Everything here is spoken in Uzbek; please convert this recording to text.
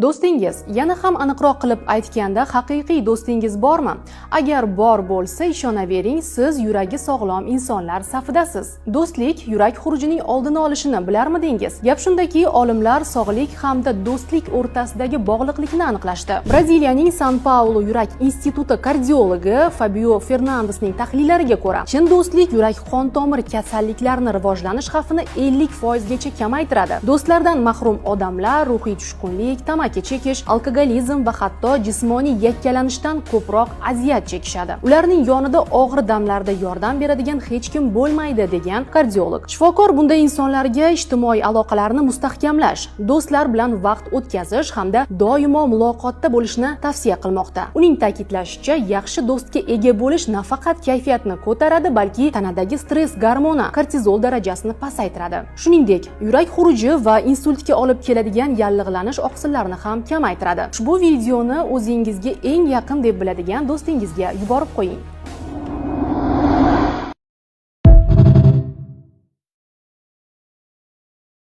Do'stingiz, yana ham aniqroq qilib aytganda, haqiqiy do'stingiz bormi? Agar bor bo'lsa, ishonavering, siz yuragi sog'lom insonlar safidasiz. Do'stlik yurak xurujining oldini olishini bilarmidingiz? Gap shundaki, olimlar sog'lik hamda do'stlik o'rtasidagi bog'liqlikni aniqlashdi. Braziliyaning San-Paulo yurak instituti kardiologi Fabio Fernandesning tahlillariga ko'ra, chin do'stlik yurak-qon tomir kasalliklarini rivojlanish xavfini 50% gacha kamaytiradi. Do'stlardan mahrum odamlar ruhiy tushkunlik, tamaki chekish, alkogolizm va hatto jismoniy yakkalanishdan ko'proq aziyat chekishadi. Ularning yonida og'ir damlarda yordam beradigan hech kim bo'lmaydi, degan kardiolog. Shifokor bunday insonlarga ijtimoiy aloqalarni mustahkamlash, do'stlar bilan vaqt o'tkazish hamda doimo muloqotda bo'lishni tavsiya qilmoqda. Uning ta'kidlashicha, yaxshi do'stga ega bo'lish nafaqat kayfiyatni ko'taradi, balki tanadagi stress gormoni kortizol darajasini pasaytiradi. Shuningdek, yurak xuruji va insultga olib keladigan yallig'lanish oqsillarini ham kamaytiradi. Ushbu videoni o'zingizga eng yaqin deb biladigan do'stingizga yuborib qo'ying.